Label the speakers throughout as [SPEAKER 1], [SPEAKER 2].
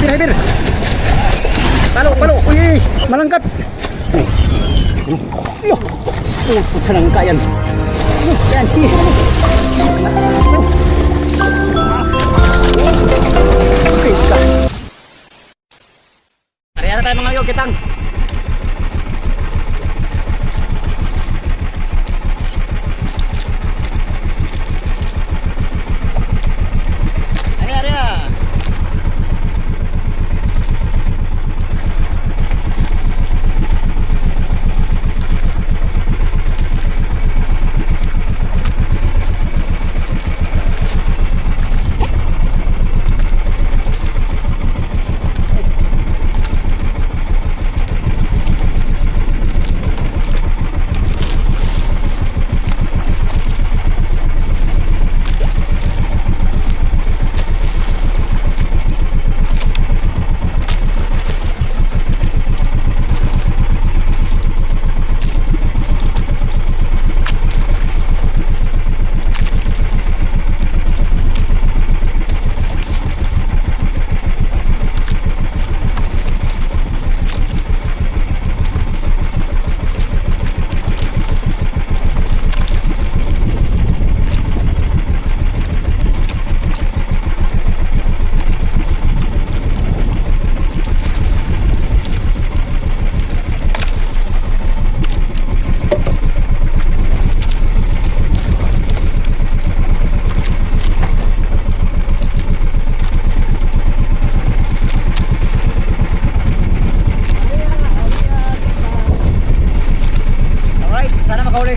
[SPEAKER 1] Hyper. Palo, palo. Uy, malangkat. Yo. Put sa langka yan. Yan, sige. Okay, ka. Ariya na tayo mga amigo, kitang.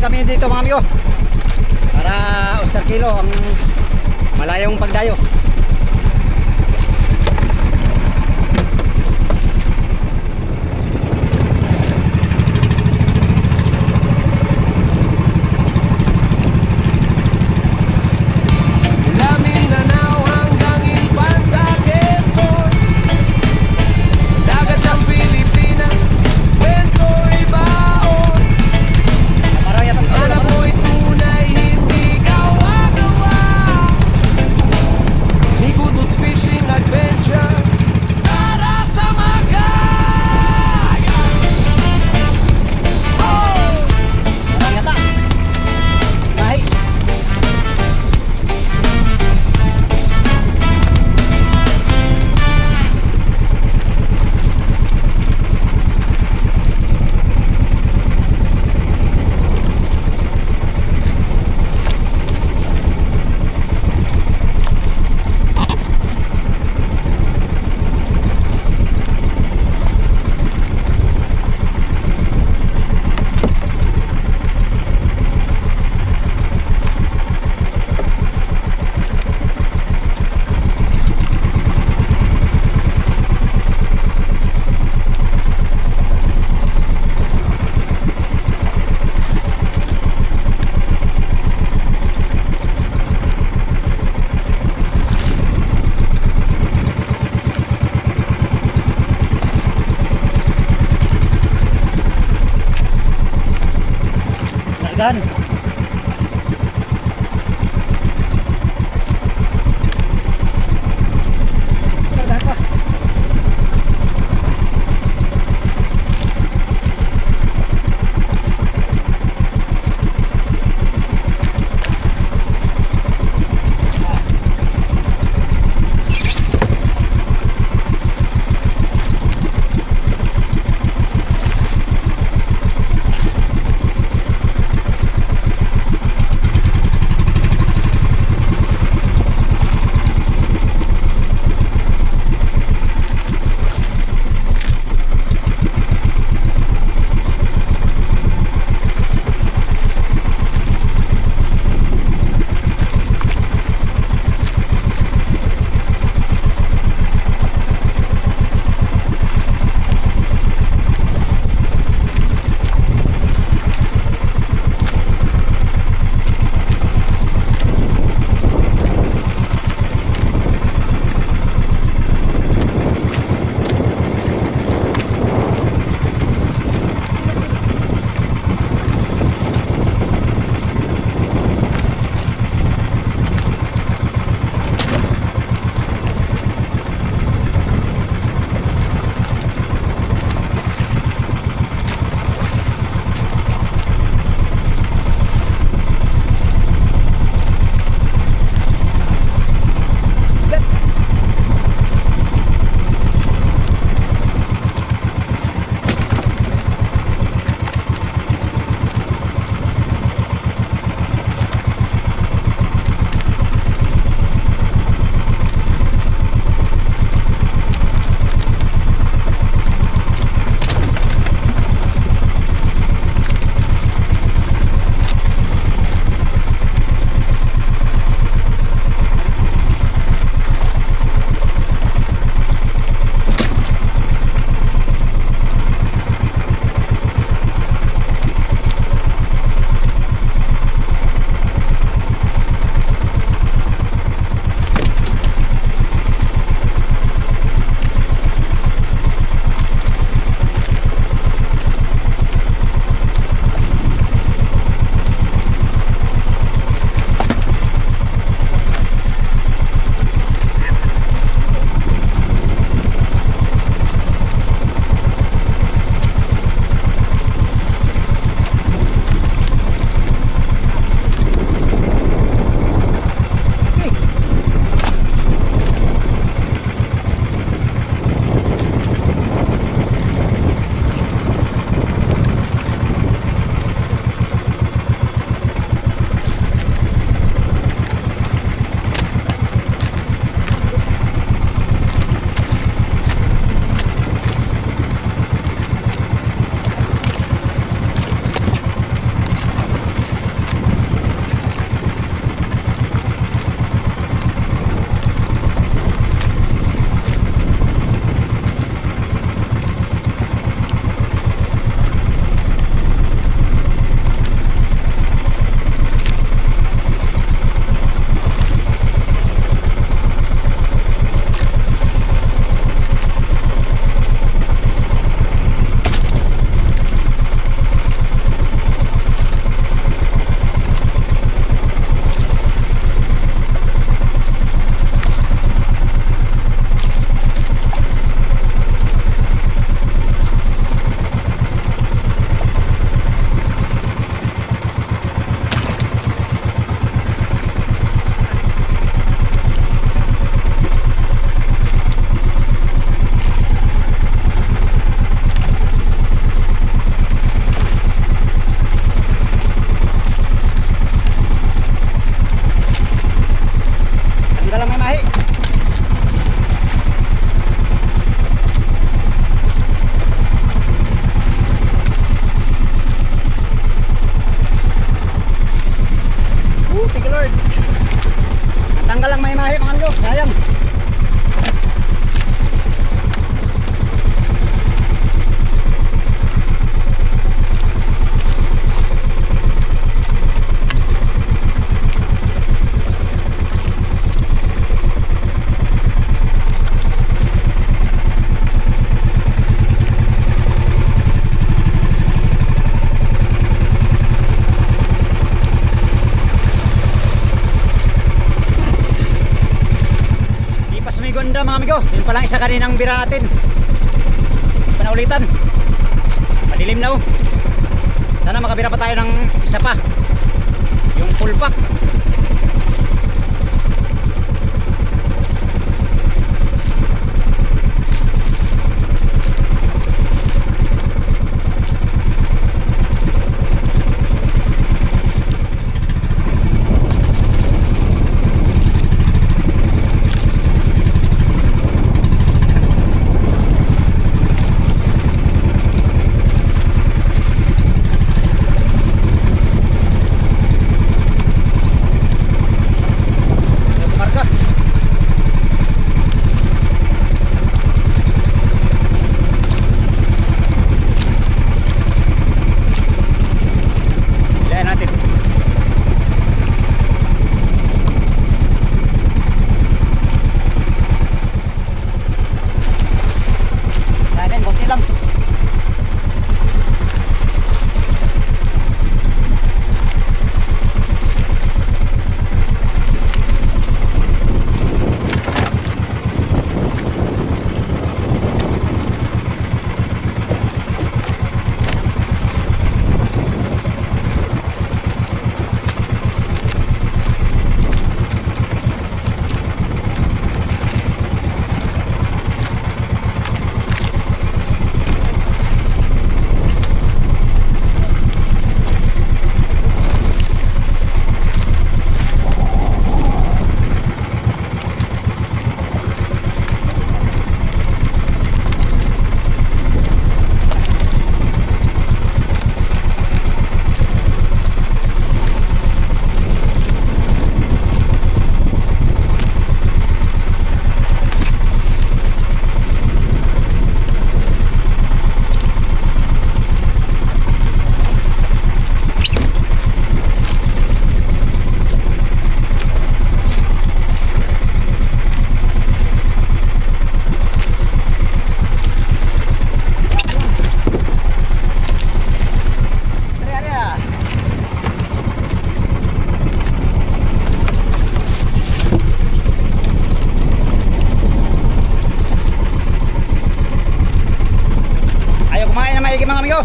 [SPEAKER 1] Kami dito mga amigo para usar kilo ang malayong pagdayo.
[SPEAKER 2] Sana mo'y tunay, hindi gawa-gawa.
[SPEAKER 1] amigo, sayang. Ganda mga amigo, yun palang isa kaninang bira natin. Panaulitan. Madilim na oh. Sana makabira pa tayo ng isa pa. Yung full pack. Mga amigo,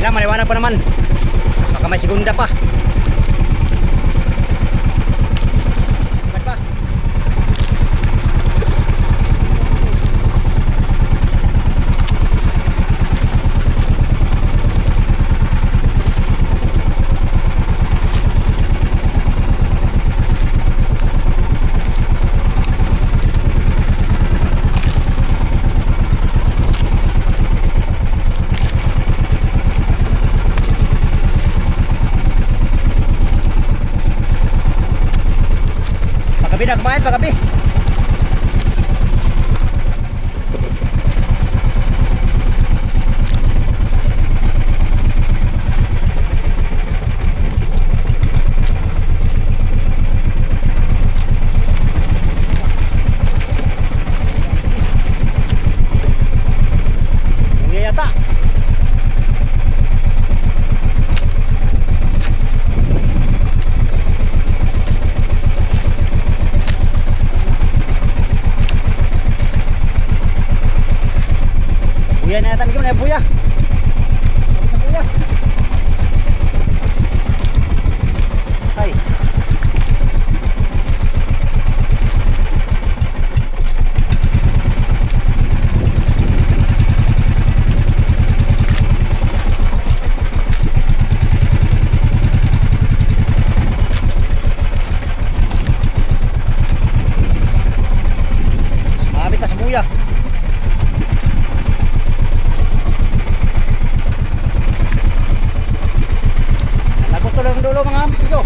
[SPEAKER 1] ilang maliwanag pa naman, baka may segunda pa. Sipat pa. Pagabi na kumain, pagabi. Hindi yata. Buya na yata, Miguel, na buya. Buya. Ay. Sumabit na sa buya. lolo mga amigo.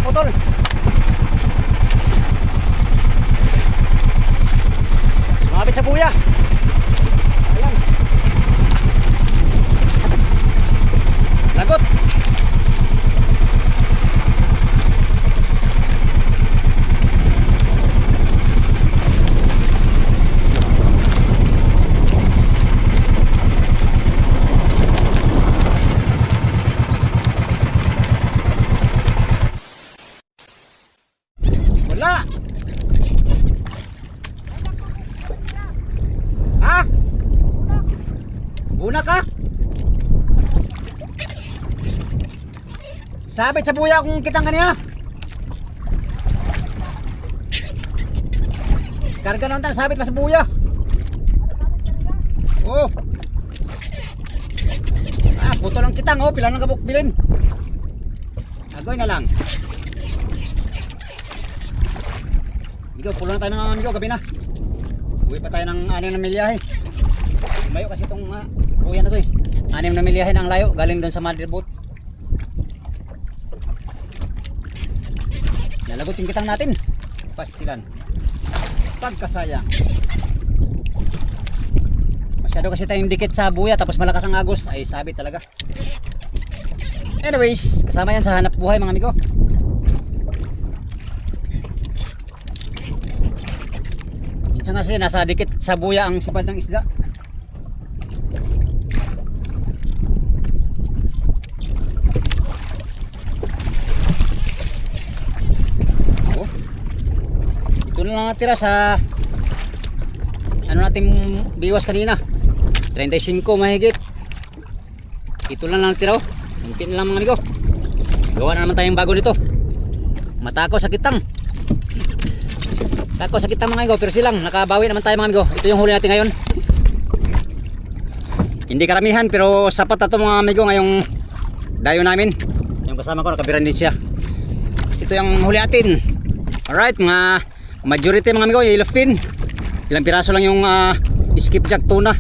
[SPEAKER 1] Putol. Sumabit sa buya. Ayan. Lagot. Wala. Ha? Buna ka? Sabit sa buya kung kitang kaniya. Karga naman tayo, sabit pa sa buya. Oh. Puto lang kitang, oh. Pila ng kabukbilin. Agoy na lang. Ikaw, pulo na tayo ng amigo, gabi na. Uwi pa tayo ng 6 na milyahe. Mayo kasi itong kuya na to eh. 6 na milyahe na ang layo, galing doon sa motherboard. Lalagot yung kitang natin. Pastilan. Pagkasayang. Masyado kasi tayong dikit sa buya, tapos malakas ang agos. Ay, sabit talaga. Anyways, kasama yan sa hanap buhay mga amigo. Minsan kasi nasa dikit sa buya ang sipad ng isda. Oh. Ito na lang natira sa ano natin biwas kanina. 35 mahigit. Ito lang natira. Munti na lang mga amigo. Gawa na naman tayong bago nito. Matako sa kitang. Tako sa kitang mga amigo, pero silang nakabawi naman tayo mga amigo. Ito yung huli natin ngayon. Hindi karamihan pero sapat na ito mga amigo ngayong dayo namin. Yung kasama ko nakabiran din siya. Ito yung huli natin. Alright, mga majority mga amigo, yellowfin. Ilang piraso lang yung skipjack tuna.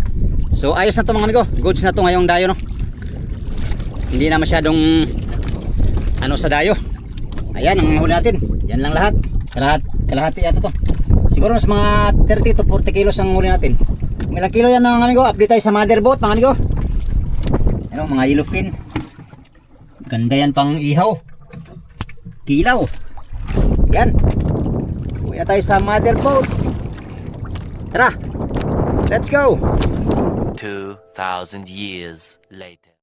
[SPEAKER 1] So ayos na ito mga amigo. Goods na ito ngayong dayo no. Hindi na masyadong ano sa dayo. Ayan ang huli natin. Yan lang lahat. Kalahati yata to. Siguro sa mga 30 to 40 kilos ang huli natin. Kung ilang kilo yan mga amigo, update tayo sa motherboard mga amigo. Ano, mga yellowfin. Ganda yan pang ihaw. Kilaw. Yan. Uwi na tayo sa motherboard. Tara. Let's go.
[SPEAKER 2] 2,000 years later.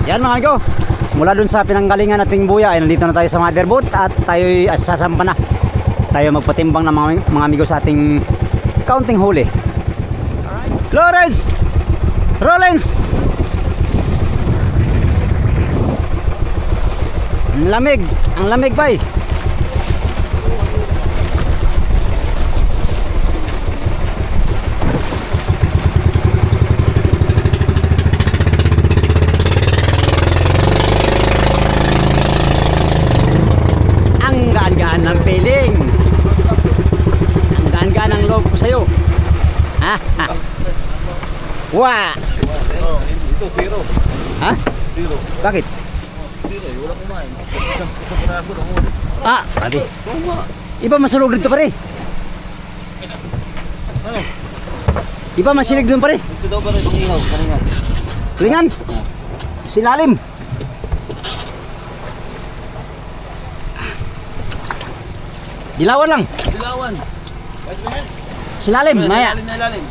[SPEAKER 1] Yan mga amigo, mula dun sa pinanggalingan nating buya ay nandito na tayo sa motherboat at tayo sasampa na. Tayo magpatimbang ng mga amigo sa ating counting huli. Lawrence! Rollins! Ang lamig bay. Ang gaan-gaan ng feeling. Ang gaan-gaan ng loob ko sa'yo. Ha? Ha? Wah!
[SPEAKER 2] Ito, zero.
[SPEAKER 1] Ha?
[SPEAKER 2] Zero.
[SPEAKER 1] Bakit?
[SPEAKER 2] Zero, wala kumain. Isang piraso lang muna.
[SPEAKER 1] Ah, grabe. Iba masulog dito pare.
[SPEAKER 2] Ano?
[SPEAKER 1] Iba masilig dun pare.
[SPEAKER 2] Gusto daw ba rin ihaw? Kanina.
[SPEAKER 1] Tulingan. Silalim. Dilawan lang.
[SPEAKER 2] Dilawan.
[SPEAKER 1] Silalim, maya.
[SPEAKER 2] Ilalim na ilalim.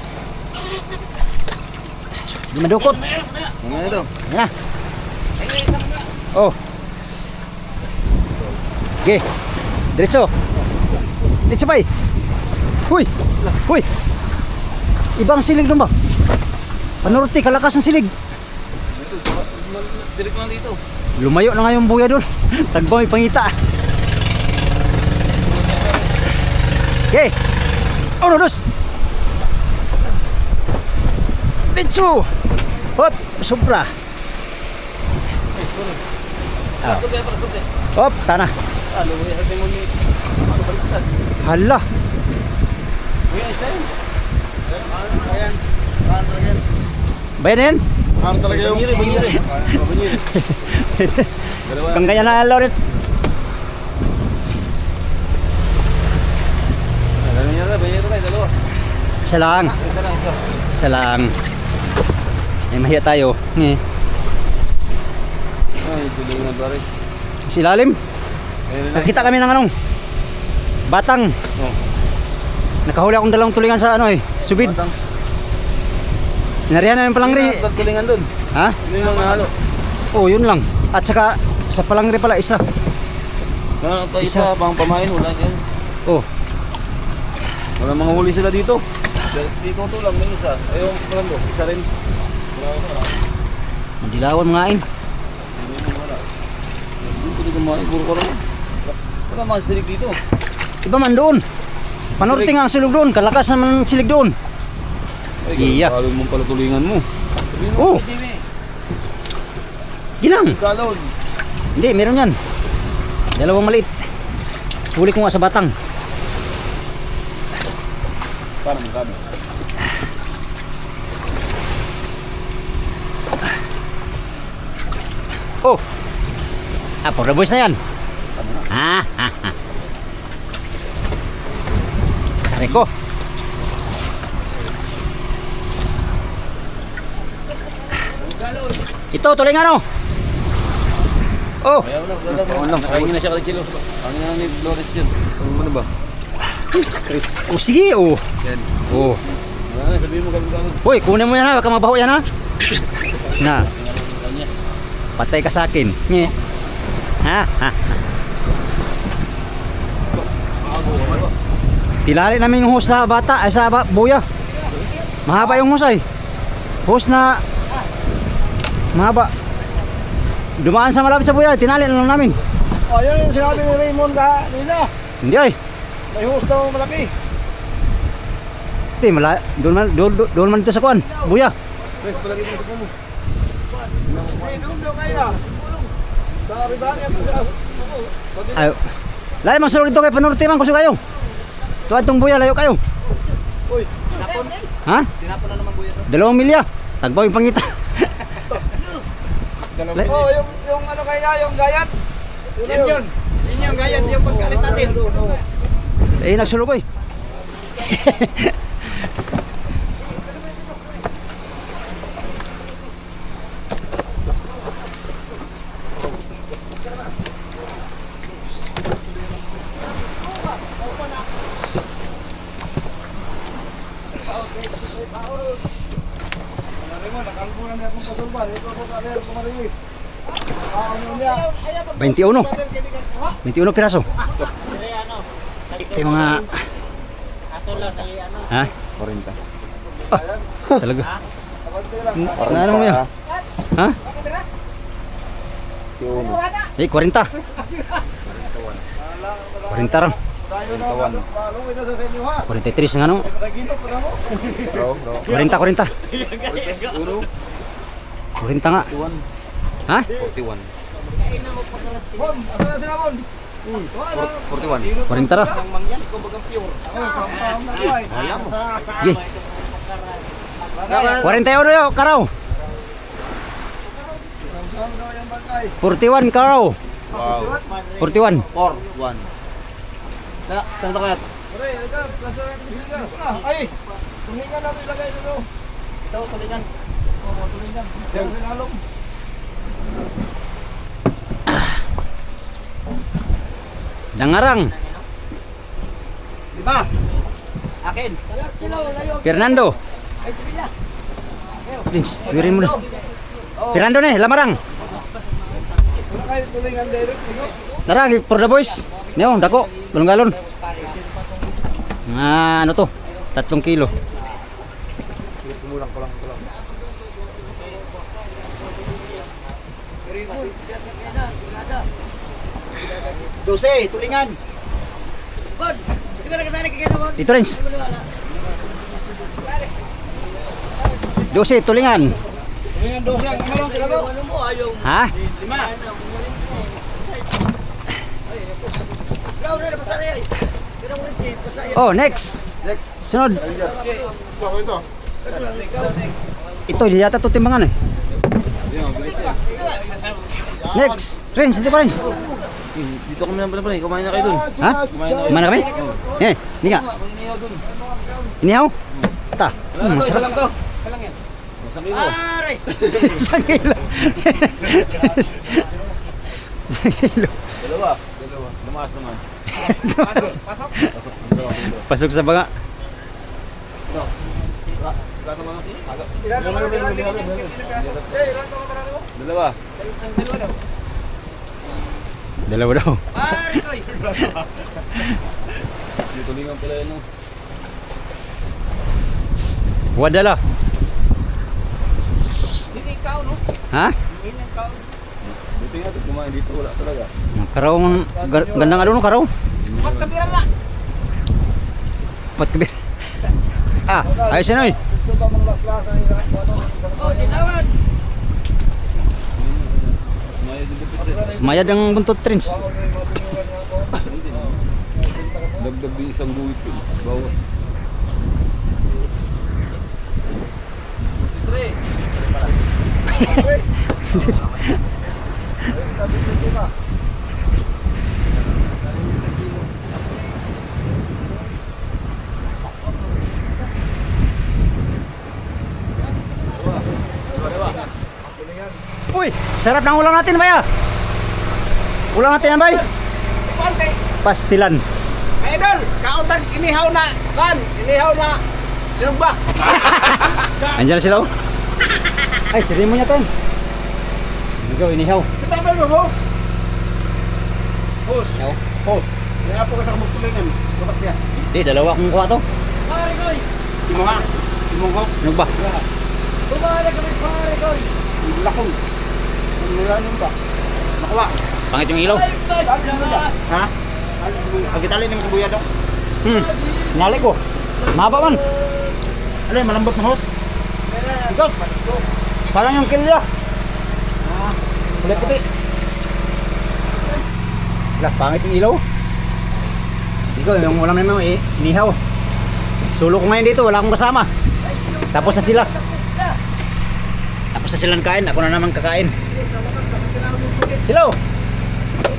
[SPEAKER 1] Di madukot.
[SPEAKER 2] Ano ito?
[SPEAKER 1] Yan na. Oh. Okay. Diretso. Diretso bay. Huy. Huy. Ibang silig dun ba? Panorte, kalakas ng silig.
[SPEAKER 2] Direct lang dito.
[SPEAKER 1] Lumayo na nga yung buya doon. Tagba may pangita. Okay. Oh no, dos. Bitsu. Hop, sobra. Ah. Hop, tanah.
[SPEAKER 2] Lumayo sa timon ni. Ano baliktad?
[SPEAKER 1] Hala.
[SPEAKER 2] Kuya, isa yun.
[SPEAKER 3] Ayan. Ayan.
[SPEAKER 1] Bayan yan?
[SPEAKER 3] Ano talaga yung...
[SPEAKER 2] Banyere. Banyere. Dalawa.
[SPEAKER 1] Kung kaya na Loret.
[SPEAKER 2] Banyere kayo, dalawa.
[SPEAKER 1] Isa lang.
[SPEAKER 2] Isa lang, isa.
[SPEAKER 1] Isa lang. Ay, mahiya tayo.
[SPEAKER 2] Ay, tuloy na ba rin?
[SPEAKER 1] Silalim.
[SPEAKER 2] Ayun na.
[SPEAKER 1] Nakita kami ng anong batang.
[SPEAKER 2] Oh.
[SPEAKER 1] Nakahuli akong dalawang tulingan sa ano subid.
[SPEAKER 2] Batang.
[SPEAKER 1] Nariyan namin palangri.
[SPEAKER 2] Tulingan dun.
[SPEAKER 1] Ha?
[SPEAKER 2] Yun yung nahalo.
[SPEAKER 1] Oh, yun lang. At saka sa palangri pala isa.
[SPEAKER 2] Isa pang pamain, wala yan.
[SPEAKER 1] Oh,
[SPEAKER 2] Wala mga huli sila dito. Si Toto lang, may isa. Ayaw, Fernando, isa rin.
[SPEAKER 1] dilawan mga ain.
[SPEAKER 2] Wala. Dito di kumain, puro karang. Wala mga silig dito.
[SPEAKER 1] Iba man doon. Panorte nga ang sulog doon. Kalakas naman ang silig doon.
[SPEAKER 2] Ay,
[SPEAKER 1] Iya.
[SPEAKER 2] kalon mo pala tulingan mo. Sabihin mo,
[SPEAKER 1] Oh.
[SPEAKER 2] Jimmy.
[SPEAKER 1] Ginang.
[SPEAKER 2] Kalon.
[SPEAKER 1] Hindi, meron yan. Dalawang maliit. Huli ko nga sa batang.
[SPEAKER 2] Parang magkano.
[SPEAKER 1] Oh. Ah, for the boys na yan. Ha, ha, ha. Tari ko. Ito, tulingan oh. Oh.
[SPEAKER 2] Ayaw na, nakaingin na siya kada kilo. Ang nga ni Flores yun.
[SPEAKER 3] Ano ba?
[SPEAKER 2] Chris.
[SPEAKER 1] Oh, sige oh.
[SPEAKER 2] Yan.
[SPEAKER 1] Oh.
[SPEAKER 2] Wala na, sabihin mo kami kami.
[SPEAKER 1] Hoy, kunin mo yan ha. Baka mabaho yan ha. Na. Patay ka sa akin. Nye. Ha, ha. Tilali namin yung hose na bata. Ay sa buya. Mahaba yung hose ay. Hose na mahaba. Dumaan sa malapit sa buya. Tinali na lang namin.
[SPEAKER 3] Oh, yun yung sinabi ni Raymond kanina.
[SPEAKER 1] Hindi ay.
[SPEAKER 3] May hose daw malaki.
[SPEAKER 1] Hindi, doon man dito sa kuan. Buya.
[SPEAKER 2] Chris, palagi mo ito mo.
[SPEAKER 3] Hey, doon daw kayo. Dari-dari ako sa...
[SPEAKER 1] Ay. Layo mang sulod dito kay Panorte man. Kuso kayo. Tuwan tong buya. Layo kayo.
[SPEAKER 3] Uy, tinapon.
[SPEAKER 1] Ha?
[SPEAKER 3] Tinapon na naman buya to.
[SPEAKER 1] 2 milya. Tagbaw yung pangita.
[SPEAKER 3] Oh, yung ano kaya, yung gayat. Yun yun. Yun yung gayat, yung pagkalis natin.
[SPEAKER 1] Eh, nagsulog ko eh.
[SPEAKER 3] Raymond, nakalbunan niya akong pasulban. Ito ako kaya kumarilis.
[SPEAKER 1] 21. 21 piraso. Ito yung mga... Ha?
[SPEAKER 2] 40.
[SPEAKER 1] Talaga. Ano mo yun? Ha? Eh, 40. 40 ram. 43 nga no? 40. 40 nga. Ha?
[SPEAKER 2] 41.
[SPEAKER 1] 40 ra. Gi. 41 yo, karaw. 41 karaw.
[SPEAKER 2] Wow.
[SPEAKER 1] 41.
[SPEAKER 2] 41. Saan ito kaya?
[SPEAKER 3] Ay, tulingan natin ilagay dito.
[SPEAKER 2] Ito, tulingan.
[SPEAKER 3] Oo, tulingan. Diyan sinalong.
[SPEAKER 1] Dangarang.
[SPEAKER 3] 5. Akin.
[SPEAKER 1] Fernando. Prince, tuwirin mo na. Fernando ne, lamarang.
[SPEAKER 3] Wala kayo tulingan direct.
[SPEAKER 1] Tara, for the boys. Nyo, dako, galon-galon. Ano to? 3 kilo.
[SPEAKER 2] Kumulang.
[SPEAKER 3] 12, tulingan.
[SPEAKER 1] Dito rin. 12, tulingan.
[SPEAKER 3] Tulingan 12 ang amalong kilalo.
[SPEAKER 1] Ha?
[SPEAKER 3] 5.
[SPEAKER 1] Oh, next.
[SPEAKER 3] Next.
[SPEAKER 1] Sunod.
[SPEAKER 3] Ako ito.
[SPEAKER 1] Ito, hindi yata ito timbangan eh. Next. Rins, dito pa Rins.
[SPEAKER 2] Dito kami naman pala. Kumain na kayo dun.
[SPEAKER 1] Ha? Mana kami? Eh, hindi nga. Inihaw? Ta. Masarap.
[SPEAKER 3] lang to. Isa lang yan.
[SPEAKER 2] Masang kilo.
[SPEAKER 1] Isang kilo. Isang kilo.
[SPEAKER 2] Dalawa. Lumaas naman.
[SPEAKER 3] Pasok.
[SPEAKER 1] Pasok sa banga.
[SPEAKER 2] Dalawa.
[SPEAKER 1] Dalawa daw.
[SPEAKER 2] Dito tulingan pala yun.
[SPEAKER 1] Wadala.
[SPEAKER 3] Hindi ikaw, no?
[SPEAKER 1] Ha?
[SPEAKER 3] Hindi ikaw.
[SPEAKER 2] Dito nga, kumain dito. Wala talaga.
[SPEAKER 1] Karaw, gandang ano no karaw?
[SPEAKER 3] Magkabira na.
[SPEAKER 1] Pat kabi. Ah, ayos yan oy.
[SPEAKER 3] Oh, dilawan.
[SPEAKER 2] Sumaya dito pala.
[SPEAKER 1] Sumayad ang buntot Trins.
[SPEAKER 2] Dagdag din isang guhit yun. Bawas.
[SPEAKER 1] Uy, sarap ng ulam natin, Bay. Ulam natin yan, Bay.
[SPEAKER 3] Konti.
[SPEAKER 1] Pastilan.
[SPEAKER 3] Idol, kautag inihaw na. Kan, inihaw na. Sinugba.
[SPEAKER 1] Andiyan na sila, oh. Ay, sirin mo niya, Ton. Ikaw, inihaw.
[SPEAKER 3] Kita ba mo, host? Host.
[SPEAKER 1] Inihaw.
[SPEAKER 3] Host. Kaya po ka sa magtulingan. Dapat yan.
[SPEAKER 1] Di, dalawa kong kuha to.
[SPEAKER 3] Pare koy. Imo nga. Imong host.
[SPEAKER 1] Ano ba?
[SPEAKER 3] Tumara kami pare koy. Lakong. Ano yan ba? Nakuha.
[SPEAKER 1] Pangit yung ilaw.
[SPEAKER 3] Ha? Pagkitali ng kubuya daw.
[SPEAKER 1] Nalik ko. Mahaba man.
[SPEAKER 3] Alay, malambot na host. Ikaw.
[SPEAKER 1] Parang yung kilya. Kulay puti. Wala, pangit yung ilaw. Ikaw, yung ulam naman eh, inihaw. Sulo ko ngayon dito, wala akong kasama. Tapos na sila. Tapos na silang kain, ako na naman kakain. Silaw!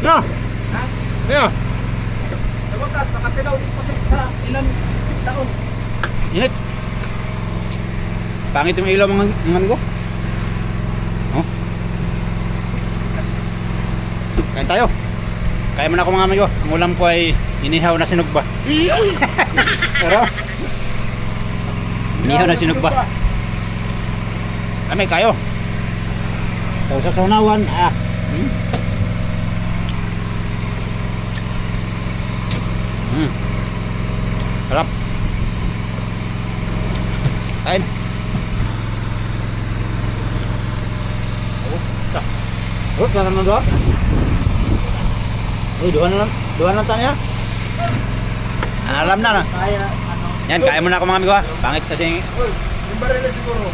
[SPEAKER 1] No! Yeah.
[SPEAKER 3] Sa wakas, nakatilaw kasi sa ilang taon.
[SPEAKER 1] Init. Pangit yung ilaw mga amigo. Oh. Kain tayo. Kain muna ako mga amigo. Ang ulam ko ay inihaw na sinugba. Pero inihaw na sinugba. Kami kayo. Sa saunawan, Sarap. Kain. Oh, sarap na doon. Uy, duha na tayo. Alam na. Yan, kain muna ako mga amigo ha. Pangit kasi.
[SPEAKER 3] Uy, yung barila siguro.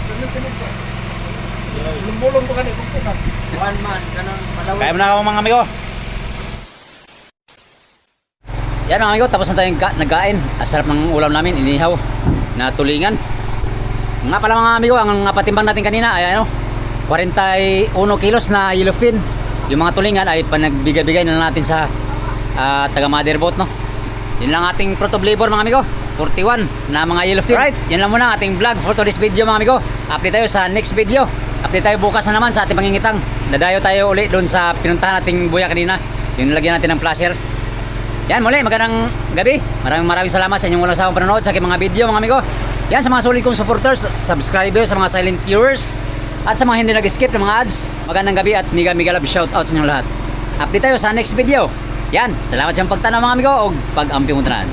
[SPEAKER 3] Sunod-sunod pa. Lumbulong pa kanito. One man, ganang malawin.
[SPEAKER 1] Kain muna ako mga amigo. Yan mga amigo, tapos na tayong nagkain. Asarap ng ulam namin, inihaw na tulingan. Nga pala mga amigo, ang napatimbang natin kanina ay ano, 41 kilos na yellowfin. Yung mga tulingan ay panagbigay-bigay na natin sa taga motherboat, no. Yun lang ating protop labor mga amigo, 41 na mga yellowfin. Alright, yan lang muna ang ating vlog for today's video mga amigo. Update tayo sa next video. Update tayo bukas na naman sa ating pangingitang. Dadayo tayo uli doon sa pinuntahan nating buya kanina. Yung nilagyan natin ng flasher. Yan muli, magandang gabi. Maraming salamat sa inyong walang sawang panonood sa aking mga video mga amigo. Yan sa mga solid kong supporters, subscribers, sa mga silent viewers, at sa mga hindi nag-skip ng mga ads. Magandang gabi at mega love shoutout sa inyong lahat. Update tayo sa next video. Yan, salamat sa pagtanaw mga amigo o pag-ampi mo tanan.